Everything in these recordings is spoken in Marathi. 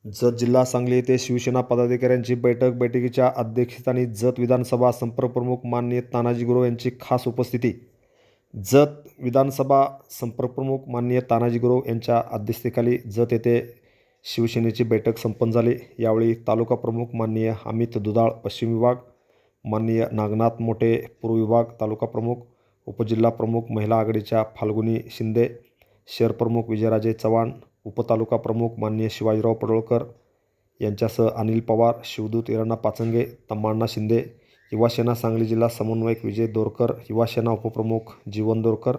जत जिल्हा सांगली येथे शिवसेना पदाधिकाऱ्यांची बैठकीच्या अध्यक्षस्थानी जत विधानसभा संपर्कप्रमुख माननीय तानाजी गुरव यांची खास उपस्थिती. जत विधानसभा संपर्कप्रमुख माननीय तानाजी गुरव यांच्या अध्यक्षतेखाली जत येथे शिवसेनेची बैठक संपन्न झाली. यावेळी तालुका प्रमुख माननीय अमित दुधाळ पश्चिम विभाग, माननीय नागनाथ मोठे पूर्व विभाग तालुका प्रमुख, उपजिल्हा प्रमुख महिला आघाडीच्या फाल्गुनी शिंदे, शहर प्रमुख विजयराजे चव्हाण, उपतालुका प्रमुख माननीय शिवाजीराव पडळकर यांच्यासह अनिल पवार, शिवदूत इराणा पाचंगे, तम्माण्णा शिंदे, युवासेना सांगली जिल्हा समन्वयक विजय दोरकर, युवासेना उपप्रमुख जीवन दोरकर,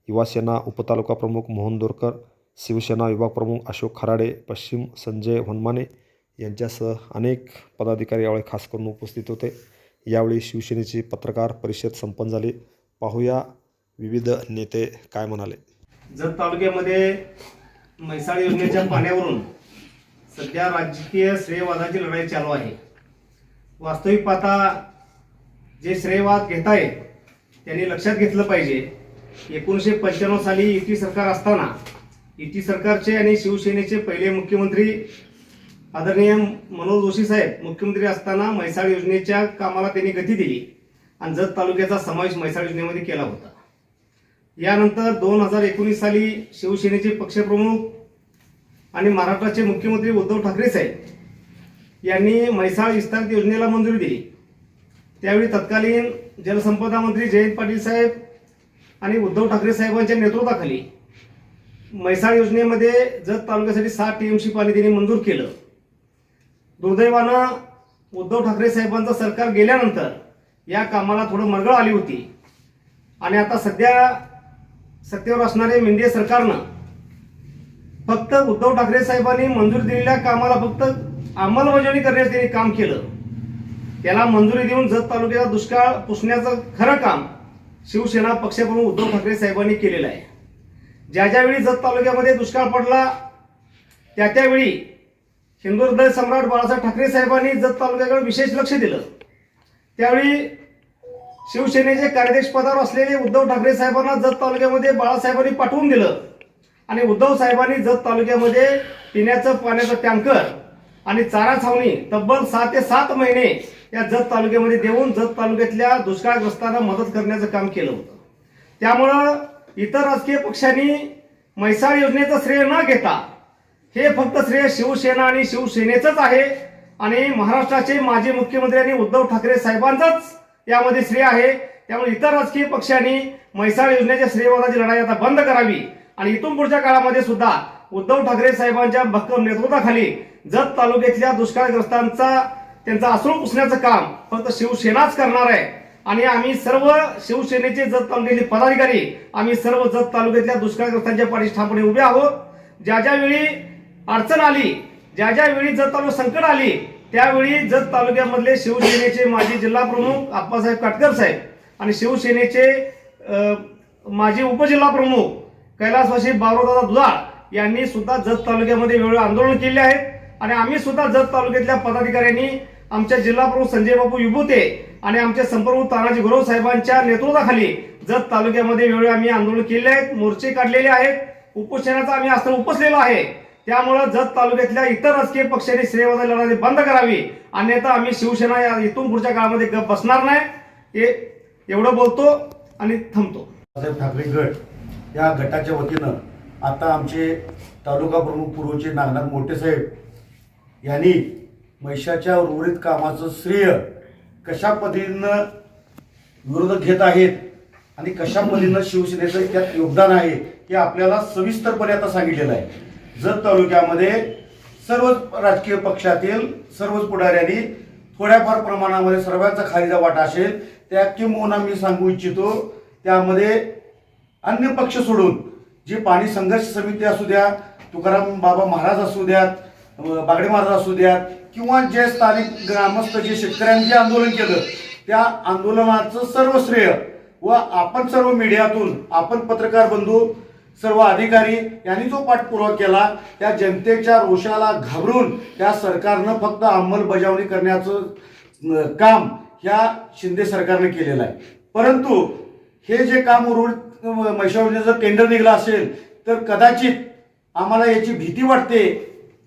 युवासेना उपतालुका प्रमुख मोहन दोरकर, शिवसेना विभाग प्रमुख अशोक खराडे पश्चिम संजय वनमाने यांच्यासह अनेक पदाधिकारी यावेळी खास करून उपस्थित होते. यावेळी शिवसेनेची पत्रकार परिषद संपन्न झाली. पाहूया विविध नेते काय म्हणाले. जत तालुक्यामध्ये म्हैसाळ योजनेच्या पाण्यावरून सध्या राजकीय श्रेयवादाची लढाई चालू आहे. वास्तविक पाहता जे श्रेयवाद घेत आहेत त्यांनी लक्षात घेतलं पाहिजे. 1995 साली युती सरकार असताना युती सरकारचे आणि शिवसेनेचे पहिले मुख्यमंत्री आदरणीय मनोहर जोशी साहेब मुख्यमंत्री असताना म्हैसाळ योजनेच्या कामाला त्यांनी गती दिली आणि जत तालुक्याचा समावेश म्हैसाळ योजनेमध्ये केला होता. यानंतर 2019 साली शिवसेनेचे पक्षप्रमुख आणि महाराष्ट्राचे मुख्यमंत्री उद्धव ठाकरे साहेब यांनी म्हैसाळ विस्तारित योजनेला मंजुरी दिली. त्यावेळी तत्कालीन जलसंपदा मंत्री जयंत पाटील साहेब आणि उद्धव ठाकरे साहेबांच्या नेतृत्वाखाली म्हैसाळ योजनेमध्ये जत तालुक्यासाठी 7 TMC पाणी त्यांनी मंजूर केलं. दुर्दैवानं उद्धव ठाकरे साहेबांचं सरकार गेल्यानंतर या कामाला थोडं मरगळ आली होती आणि आता सध्या सत्तेवर असणारे मेंढे सरकारनं फक्त उद्धव ठाकरे साहेबांनी मंजुरी दिलेल्या कामाला फक्त अंमलबजावणी करण्याचं त्यांनी काम केलं. त्याला मंजुरी देऊन जत तालुक्याचा दुष्काळ पुसण्याचं खरं काम शिवसेना पक्षप्रमुख उद्धव ठाकरे साहेबांनी केलेलं आहे. ज्यावेळी जत तालुक्यामध्ये दुष्काळ पडला त्यावेळी हिंदू हृदय सम्राट बाळासाहेब ठाकरे साहेबांनी जत तालुक्याकडे विशेष लक्ष दिलं. त्यावेळी शिवसेनेचे कार्याध्यक्ष पदावर असलेले उद्धव ठाकरे साहेबांना जत तालुक्यामध्ये बाळासाहेबांनी पाठवून दिलं आणि उद्धव साहेबांनी जत तालुक्यामध्ये पिण्याचं पाण्याचं टँकर आणि चारा छावणी तब्बल 6 ते 7 महिने या जत तालुक्यामध्ये देऊन जत तालुक्यातल्या दुष्काळग्रस्तांना मदत करण्याचं काम केलं होतं. त्यामुळं इतर राजकीय पक्षांनी म्हैसाळ योजनेचं श्रेय न घेता हे फक्त श्रेय शिवसेना आणि शिवसेनेचंच आहे आणि महाराष्ट्राचे माजी मुख्यमंत्री आणि उद्धव ठाकरे साहेबांचंच यामध्ये श्रेय आहे. त्यामुळे इतर राजकीय पक्षांनी म्हैसाळ योजनेच्या श्रेयवादाची लढाई आता बंद करावी आणि इथून पुढच्या काळामध्ये सुद्धा उद्धव ठाकरे साहेबांच्या भक्कम नेतृत्वाखाली जत तालुक्यातल्या दुष्काळग्रस्तांचा त्यांचा अश्रू पुसण्याचं काम फक्त शिवसेनाच करणार आहे आणि आम्ही सर्व शिवसेनेचे जत तालुक्यातले पदाधिकारी आम्ही सर्व जत तालुक्यातल्या दुष्काळग्रस्तांच्या पाठीशी ठामपणे उभे आहोत. ज्यावेळी अडचण आली, ज्यावेळी जत तालुक्यात संकट आली त्यावेळी जत तालुक्यामधले शिवसेनेचे माजी जिल्हा प्रमुख आप्पासाहेब काटकर साहेब आणि शिवसेनेचे माजी उपजिल्हा प्रमुख कैलासवासी बाबुरावदादा दुधाळ यांनी सुद्धा जत तालुक्यामध्ये वेगवेगळे आंदोलन केले आहेत आणि आम्ही सुद्धा जत तालुक्यातल्या पदाधिकाऱ्यांनी आमच्या जिल्हा प्रमुख संजय बापू युबुते आणि आमचे संपर्क तानाजी गुरव साहेबांच्या नेतृत्वाखाली जत तालुक्यामध्ये वेगवेगळे आम्ही आंदोलन केले आहेत, मोर्चे काढलेले आहेत, उपोषणाचा आम्ही अस्त्र उपसलेलो आहे. त्यामुळे जत तालुक्यातल्या इतर राजकीय पक्षांनी श्रेयवादाची लढाई बंद करावी, अन्यथा आम्ही शिवसेना या इथून पुढच्या काळामध्ये गप बसणार नाही. हे एवढं बोलतो आणि थांबतो. ठाकरे गट या गटाच्या वतीनं आता आमचे तालुका प्रमुख पूर्वचे नागनाथ मोठे साहेब यांनी म्हैसाळच्या उर्वरित कामाचं श्रेय कशा पद्धतीनं विरोधक घेत आहेत आणि कशा पद्धतीनं शिवसेनेचं त्यात योगदान आहे हे आपल्याला सविस्तरपणे आता सांगितलेलं आहे. जत तालुक्यामध्ये सर्वच राजकीय पक्षातील सर्वच पुढाऱ्यांनी थोड्याफार प्रमाणामध्ये सर्वांचा खालीचा वाटा असेल. त्या किंबहुना मी सांगू इच्छितो त्यामध्ये अन्य पक्ष सोडून जे पाणी संघर्ष समिती असू द्या, तुकाराम बाबा महाराज असू द्यात, बागडे महाराज असू द्यात किंवा जे स्थानिक ग्रामस्थ जे शेतकऱ्यांनी जे आंदोलन केलं त्या आंदोलनाचं सर्व श्रेय व आपण सर्व मीडियातून आपण पत्रकार बंधू सर्व अधिकारी यांनी जो पाठपुरावा केला त्या जनतेच्या रोषाला घाबरून त्या सरकारनं फक्त अंमलबजावणी करण्याचं काम ह्या शिंदे सरकारने केलेलं आहे. परंतु हे जे काम उर्वरित म्हैसाळ योजनेचं टेंडर निघलं असेल तर कदाचित आम्हाला याची भीती वाटते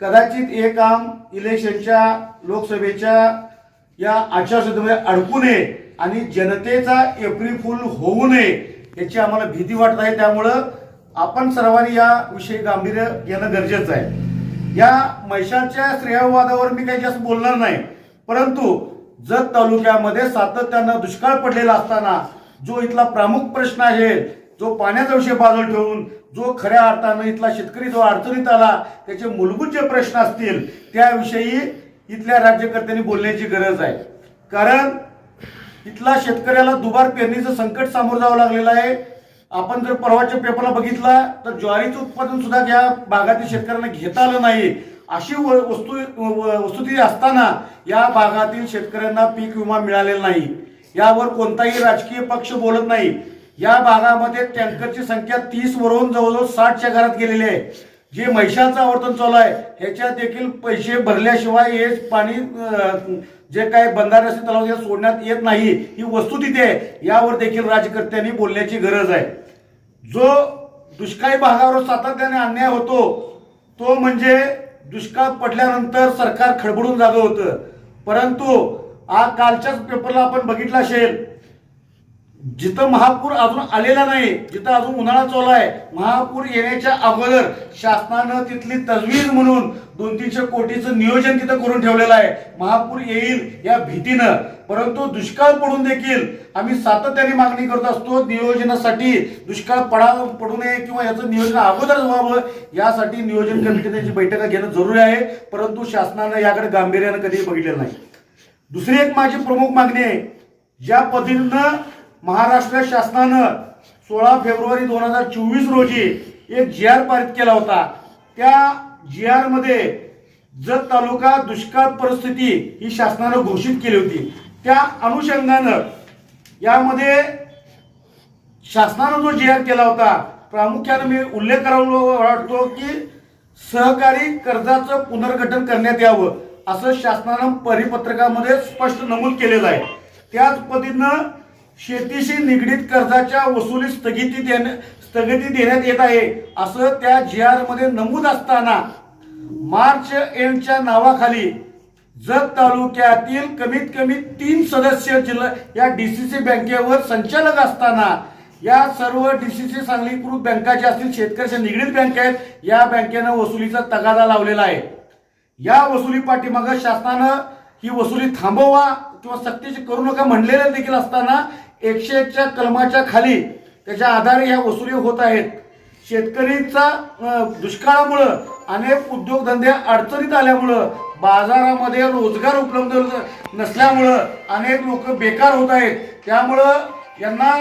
कदाचित हे काम इलेक्शनच्या लोकसभेच्या या आचारसंहितेमध्ये अडकू नये आणि जनतेचा एप्रिल फूल होऊ नये याची आम्हाला भीती वाटत आहे. त्यामुळं आपण सर्वांनी या विषयी गांभीर्य घेणं गरजेचं आहे. या म्हैसाळच्या श्रेयवादावर मी काही जास्त बोलणार नाही, परंतु जत तालुक्यामध्ये सातत्यानं दुष्काळ पडलेला असताना जो इथला प्रमुख प्रश्न आहे, जो पाण्याचा विषय बाजूला ठेवून जो खऱ्या अर्थानं इथला शेतकरी जो अडचणीत आला त्याचे मूलभूत जे प्रश्न असतील त्याविषयी इथल्या राज्यकर्त्यांनी बोलण्याची गरज आहे. कारण इथला शेतकऱ्याला दुबार पेरणीचं संकट सामोरं जावं लागलेलं आहे. आपण जर परवाच्या पेपरला बघितला तर ज्वारीचं उत्पादन सुद्धा या भागातील शेतकऱ्यांना घेता आलं नाही. अशी वस्तुस्थिती असताना या भागातील शेतकऱ्यांना पीक विमा मिळालेला नाही. यावर कोणताही राजकीय पक्ष बोलत नाही. या भागामध्ये टँकरची संख्या 30 वरून जवळजवळ 60च्या घरात गेलेली आहे. जे म्हैसाळचं आवर्तन चालू आहे ह्याच्यात देखील पैसे भरल्याशिवाय हे पाणी जे काही बंधारे असतील तलावात सोडण्यात येत नाही. ही वस्तुस्थिती आहे. यावर देखील राज्यकर्त्यांनी बोलण्याची गरज आहे. जो दुष्काळी भागावर सातत्याने अन्याय होतो तो म्हणजे दुष्काळ पडल्यानंतर सरकार खडबडून जागं होतं. परंतु कालच्याच पेपरला आपण बघितलं असेल, जिथं महापूर अजून आलेला नाही, जिथं अजून उन्हाळा चालू आहे, महापूर येण्याच्या अगोदर शासनानं तिथली तजवीज म्हणून 200-300 कोटीचं नियोजन तिथं करून ठेवलेलं आहे महापूर येईल या भीतीनं. परंतु दुष्काळ पडून देखील आम्ही सातत्याने मागणी करत असतो नियोजनासाठी. दुष्काळ पडू नये किंवा याचं नियोजन अगोदर व्हावं यासाठी नियोजन कमिटीची बैठका घेणं जरुरी आहे. परंतु शासनानं याकडे गांभीर्यानं कधीही बघितलेलं नाही. दुसरी एक माझी प्रमुख मागणी आहे, ज्या पद्धतीनं महाराष्ट्र शासनानं 16 फेब्रुवारी 2024 रोजी एक GR पारित केला होता, त्या GR मध्ये जत तालुका दुष्काळ परिस्थिती ही शासनानं घोषित केली होती. त्या अनुषंगानं यामध्ये शासनानं जो GR केला होता प्रामुख्याने मी उल्लेख करावा वाटतो की सहकारी कर्जाचं पुनर्गठन करण्यात यावं असं शासनानं परिपत्रकामध्ये स्पष्ट नमूद केलेलं आहे. त्याच पद्धतीनं शेतीशी निगडीत कर्जाच्या वसुली स्थगिती देण्यात येत आहे असं त्या GR मध्ये नमूद असताना मार्च एंडच्या नावाखाली जत तालुक्यातील कमीत कमी 3 सदस्य जिल्हा या DCC बँकेवर संचालक असताना या सर्व DCC सांगलीकृत बँका ज्या असतील शेतकऱ्याच्या निगडीत बँका आहेत या बँकेनं वसुलीचा तगादा लावलेला आहे. या वसुली पाठीमागं शासनानं ही वसुली थांबवा किंवा सक्तीची करू नका म्हणलेले देखील असताना 101च्या कलमाच्या खाली त्याच्या आधारे या वसुली होत आहेत. शेतकरीचा दुष्काळामुळं अनेक उद्योगधंदे अडचणीत आल्यामुळं बाजारामध्ये रोजगार उपलब्ध नसल्यामुळं अनेक लोक बेकार होत आहेत. त्यामुळं यांना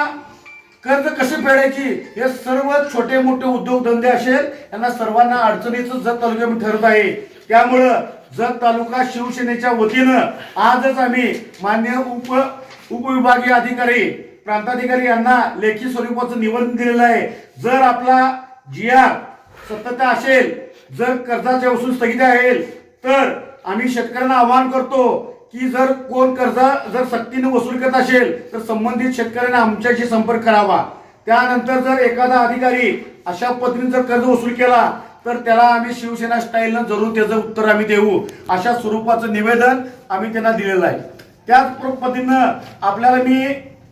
कर्ज कशी फेडायची हे सर्व छोटे मोठे उद्योगधंदे असेल यांना सर्वांना अडचणीचं जत तालुक्यामध्ये ठरत आहे. त्यामुळं जत तालुका शिवसेनेच्या वतीनं आजच आम्ही मान्य उपविभागीय अधिकारी प्रांताधिकारी यांना लेखी स्वरूपाचं निवेदन दिलेलं आहे. जर आपला GR सत्यता असेल, जर कर्जाच्या वसूल स्थगिती आहे तर आम्ही शेतकऱ्यांना आवाहन करतो की जर कोण कर्ज जर सक्तीने वसूल करत असेल तर संबंधित शेतकऱ्यांना आमच्याशी संपर्क करावा. त्यानंतर जर एखादा अधिकारी अशा पद्धतीने जर कर्ज वसूल केला तर त्याला आम्ही शिवसेना स्टाईलनं जरूर त्याचं उत्तर आम्ही देऊ अशा स्वरूपाचं निवेदन आम्ही त्यांना दिलेलं आहे. त्याच पद्धतीनं आपल्याला मी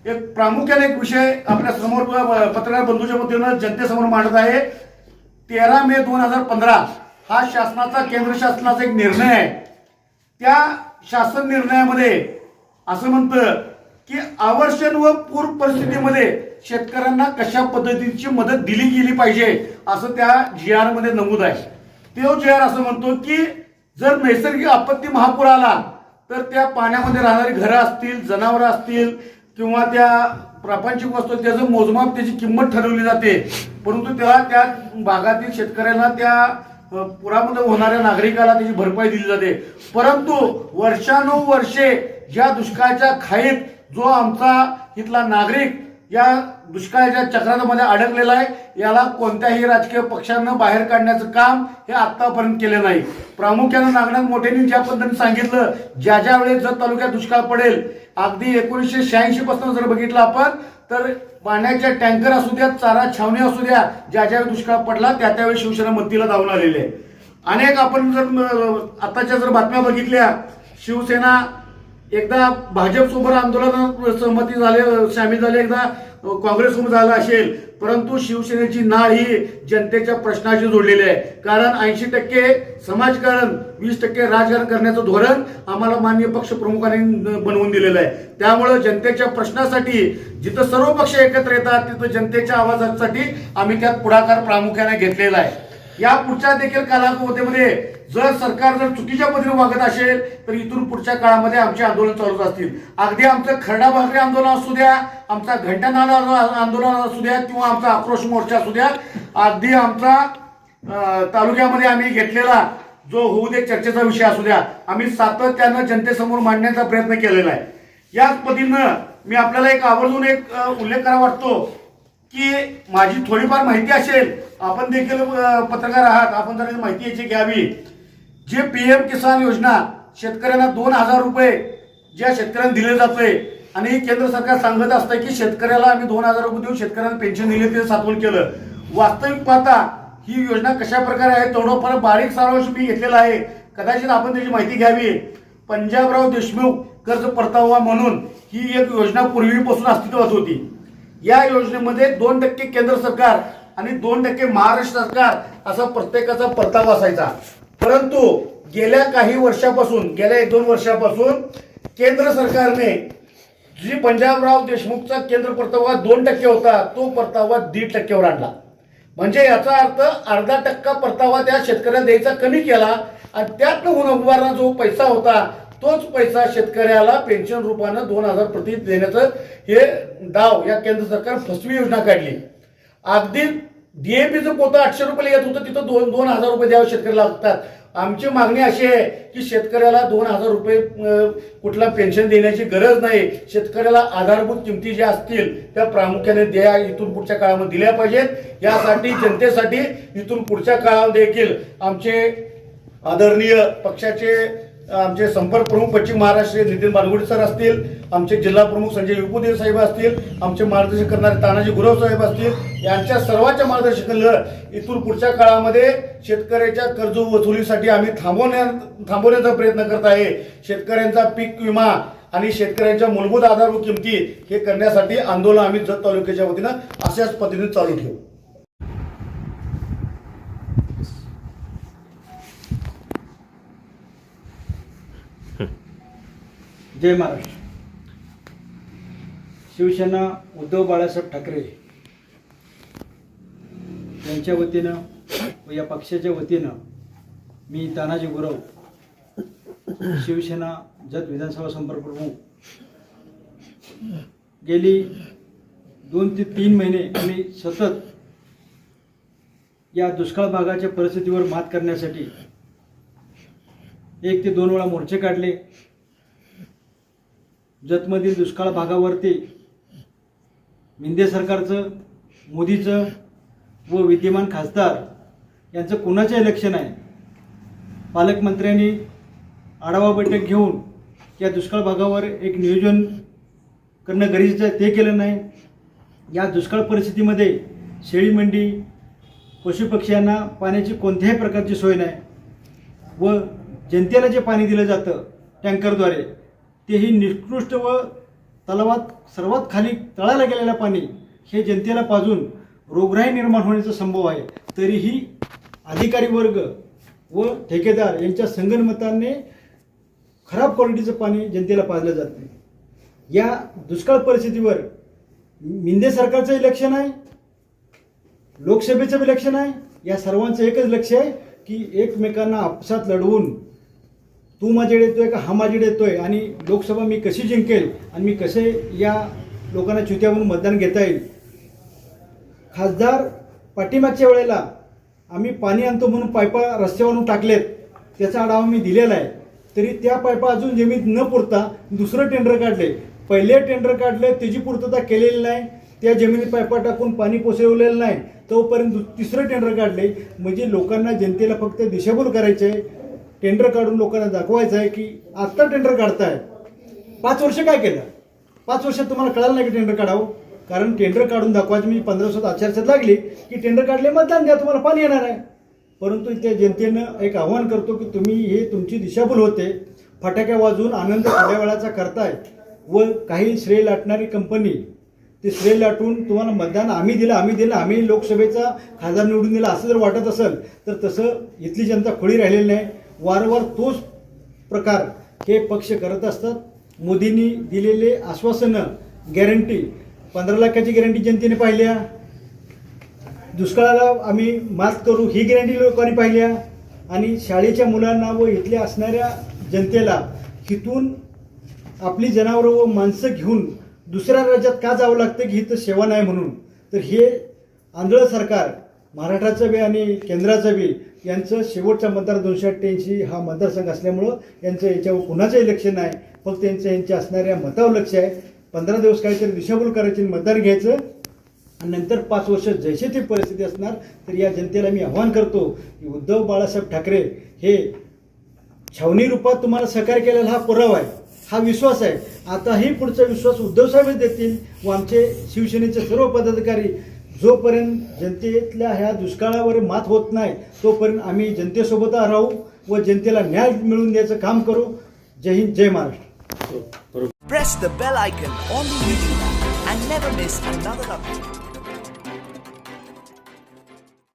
एक प्रामुख्याने एक विषय आपल्या समोर पत्रकार बंधूच्या वतीनं जनतेसमोर मांडत आहे. 13 मे 2015 हा शासनाचा केंद्र शासनाचा एक निर्णय आहे. त्या शासन निर्णयामध्ये असं म्हणतं की आवर्षण व पूर परिस्थितीमध्ये शेतकऱ्यांना कशा पद्धतीची मदत दिली गेली पाहिजे असं त्या GR मध्ये नमूद आहे. तो GR असं म्हणतो की जर नैसर्गिक आपत्ती महापूर आला तर त्या पाण्यामध्ये राहणारी घरं असतील, जनावरं असतील किंवा त्या प्रापंचिक वस्तू त्याचं मोजमाप त्याची किंमत ठरवली जाते. परंतु त्याला त्या भागातील शेतकऱ्यांना त्या पुरामध्ये होणाऱ्या नागरिकाला त्याची भरपाई दिली जाते. परंतु वर्षानुवर्षे या दुष्काळाच्या खाईत जो आमचा इथला नागरिक या दुष्काळाच्या चक्रामध्ये अडकलेला आहे याला कोणत्याही राजकीय पक्षांना बाहेर काढण्याचं काम हे आतापर्यंत केलं नाही. प्रामुख्यानं नागनाथ मोठेंनी ज्या पद्धतीने सांगितलं ज्या वेळेस जर तालुक्यात दुष्काळ पडेल अगदी 1986 पासून जर बघितलं आपण तर पाण्याच्या टँकर असू द्या, चारा छावणी असू द्या, ज्या दुष्काळ पडला त्यावेळी शिवसेना मदतीला धावून आलेले आहे. अनेक आपण जर आताच्या जर बातम्या बघितल्या, शिवसेना एकदा भाजपसोबत आंदोलनात सहमती झाले, सामील झाले, एकदा काँग्रेससोबत झालं असेल, परंतु शिवसेनेची नाळ ही जनतेच्या प्रश्नाशी जोडलेली आहे. कारण 80% समाजकारण, 20% राजकारण करण्याचं धोरण आम्हाला माननीय पक्षप्रमुखांनी बनवून दिलेलं आहे. त्यामुळे जनतेच्या प्रश्नासाठी जिथं सर्व पक्ष एकत्र येतात तिथं जनतेच्या आवाजासाठी आम्ही त्यात पुढाकार प्रामुख्याने घेतलेला आहे. या पुढच्या देखील कालावधीमध्ये जर सरकार जर चुकीच्या पद्धतीने वागत असेल तर इथून पुढच्या काळामध्ये आमचे आंदोलन चालूच असतील. अगदी आमचं खरडा भाकरी आंदोलन असू द्या, आमचा घंटानाद आंदोलन असू द्या, किंवा आमचा आक्रोश मोर्चा असू द्या, अगदी आमचा तालुक्यामध्ये आम्ही घेतलेला जो होऊ दे चर्चेचा विषय असू द्या, आम्ही सातत्यानं जनतेसमोर मांडण्याचा प्रयत्न केलेला आहे. याच पद्धतीनं मी आपल्याला एक आवर्जून एक उल्लेख करा वाटतो की माझी थोडीफार माहिती असेल, आपण देखील पत्रकार आहात, आपण जर माहिती याची घ्यावी. जे PM किसान योजना शेतकऱ्यांना 2,000 रुपये ज्या शेतकऱ्यांना दिले जाते, आणि केंद्र सरकार सांगत असतं की शेतकऱ्याला आम्ही 2,000 रुपये देऊन शेतकऱ्यांना पेन्शन दिले, ते साठवण केलं. वास्तविक पाहता ही योजना कशा प्रकारे आहे थोडंफार बारीक सारांश मी घेतलेला आहे, कदाचित आपण त्याची माहिती घ्यावी. पंजाबराव देशमुख कर्ज परतावा म्हणून ही एक योजना पूर्वीपासून अस्तित्वात होती. या योजनेमध्ये 2% केंद्र सरकार आणि 2% महाराष्ट्र सरकार असा प्रत्येकाचा परतावा असायचा. परंतु गेल्या काही वर्षापासून, गेल्या 1-2 वर्षापासून केंद्र सरकारने जी पंजाबराव देशमुखचा केंद्र परतावा 2% होता तो परतावा 1.5%वर आणला. म्हणजे याचा अर्थ 0.5% परतावा त्या शेतकऱ्याला द्यायचा कमी केला, आणि त्यातनं उभारणारा जो पैसा होता तोच पैसा शेतकऱ्याला पेन्शन रूपानं 2,000 प्रति देण्याचं हे डाव या केंद्र सरकार फसवी योजना काढली. अगदी DAPचं पोतं 800 रुपये येत होतं, तिथं 2,000 रुपये द्यावे शेतकऱ्याला लागतात. आमची मागणी अशी आहे की शेतकऱ्याला 2,000 रुपये कुठला पेन्शन देण्याची गरज नाही. शेतकऱ्याला आधारभूत किमती ज्या असतील त्या प्रामुख्याने द्या, इथून पुढच्या काळामध्ये दिल्या पाहिजेत. यासाठी जनतेसाठी इथून पुढच्या काळामध्ये देखील आमचे आदरणीय पक्षाचे आमचे संपर्क प्रमुख पश्चिम महाराष्ट्र नितीन बालगुडे सर असतील, आमचे जिल्हा प्रमुख संजय विपुदेव साहेब असतील, आमचे मार्गदर्शन करणारे तानाजी गुरव साहेब असतील, यांच्या सर्वांच्या मार्गदर्शनाखाली इथून पुढच्या काळामध्ये शेतकऱ्याच्या कर्ज वसुलीसाठी आम्ही थांबवण्याचा प्रयत्न करत आहे. शेतकऱ्यांचा पीक विमा आणि शेतकऱ्यांच्या मूलभूत आधारभूत किमती हे करण्यासाठी आंदोलन आम्ही जत तालुक्याच्या वतीनं अशाच पद्धतीने चालू ठेवू. जय महाराष्ट्र. शिवसेना उद्धव बाळासाहेब ठाकरे यांच्या वतीनं व या पक्षाच्या वतीनं मी तानाजी गुरव, शिवसेना जत विधानसभा संपर्क प्रमुख, गेली 2 ते 3 महिने आम्ही सतत या दुष्काळ भागाच्या परिस्थितीवर मात करण्यासाठी 1 ते 2 वेळा मोर्चे काढले. जतमधील दुष्काळ भागावरती मिंदे सरकारचं, मोदीचं व विद्यमान खासदार यांचं कुणाचंही लक्ष नाही. पालकमंत्र्यांनी आढावा बैठक घेऊन या दुष्काळ भागावर एक नियोजन करणं गरजेचं आहे, ते केलं नाही. या दुष्काळ परिस्थितीमध्ये शेळी मंडी, पशुपक्ष्यांना पाण्याची कोणत्याही प्रकारची सोय नाही, व जनतेला जे पाणी दिलं जातं टँकरद्वारे तेही निकृष्ट व तलावात सर्वात खाली तळाला गेलेलं पाणी हे जनतेला पाजून रोगराई निर्माण होण्याचा संभव आहे. तरीही अधिकारी वर्ग व ठेकेदार यांच्या संगनमताने खराब क्वालिटीचं पाणी जनतेला पाजलं जात नाही. या दुष्काळ परिस्थितीवर मिंदे सरकारचंही लक्ष नाही, लोकसभेचं बी लक्ष नाही. या सर्वांचं एकच लक्ष आहे की एकमेकांना आपसात लढवून तू माझ्याकडे येतोय का हा माझ्याकडे येतोय, आणि लोकसभा मी कशी जिंकेल आणि मी कसे या लोकांना चुत्या म्हणून मतदान घेता येईल. खासदार पाठीमागच्या वेळेला आम्ही पाणी आणतो म्हणून पायपा रस्त्यावरून टाकलेत, त्याचा आढावा मी दिलेला आहे. तरी त्या पायपा अजून जमीन न पुरता दुसरं टेंडर काढले. पहिले टेंडर काढले त्याची पूर्तता केलेली नाही, त्या जमिनीत पायपा टाकून पाणी पोचवलेलं नाही, तोपर्यंत तिसरं टेंडर काढले. म्हणजे लोकांना, जनतेला फक्त दिशाभूल करायचं आहे, टेंडर काढून लोकांना दाखवायचं आहे की आत्ता टेंडर काढताय. 5 वर्ष काय केलं? 5 वर्षात तुम्हाला कळालं नाही की टेंडर काढावं? कारण टेंडर काढून दाखवायची, मी 15 वर्षात आचारसंहिता लागली की टेंडर काढले मतदान द्या, तुम्हाला पाणी येणार आहे. परंतु त्या जनतेनं एक आव्हान करतो की तुम्ही हे तुमची दिशाभूल होते, फटाक्या वाजवून आनंद थोड्या वेळाचा करताय व काही श्रेय लाटणारी कंपनी ते श्रेय लाटून तुम्हाला मतदान आम्ही दिलं आम्ही लोकसभेचा खासदार निवडून दिला असं जर वाटत असेल तर तसं इथली जनता खोडी राहिलेली नाही. वारंवार तोच प्रकार हे पक्ष करत असतात. मोदींनी दिलेले आश्वासनं, गॅरंटी, 15 लाखाची गॅरंटी जनतेने पाहिल्या, दुष्काळाला आम्ही मात करू ही गॅरंटी लोकांनी पाहिल्या, आणि शाळेच्या मुलांना व इथल्या असणाऱ्या जनतेला इथून आपली जनावरं व माणसं घेऊन दुसऱ्या राज्यात का जावं लागतं की इथं सेवा नाही म्हणून. तर हे आंधळं सरकार, महाराष्ट्राचं बी आणि केंद्राचं बी, यांचं शेवटचा मतदार 288 हा मतदारसंघ असल्यामुळं यांचं याच्यावर कुणाचं इलेक्शन आहे, फक्त यांच्या असणाऱ्या मतावर लक्ष आहे. 15 दिवस काहीतरी दिशाभूल करायची, मतदान घ्यायचं आणि नंतर 5 वर्ष जैसे ती परिस्थिती असणार. तर या जनतेला मी आव्हान करतो की उद्धव बाळासाहेब ठाकरे हे छावणी रूपात तुम्हाला सहकार्य केलेला हा पुरावा आहे, हा विश्वास आहे. आताही पुढचा विश्वास उद्धवसाहेबच देतील व आमचे शिवसेनेचे सर्व पदाधिकारी जोपर्यंत जनतेतल्या ह्या दुष्काळावर मात होत नाही तोपर्यंत आम्ही जनतेसोबत राहू व जनतेला न्याय मिळवून द्यायचं काम करू. जय हिंद, जय Maharashtra. Press the bell icon on the YouTube app and never miss another update.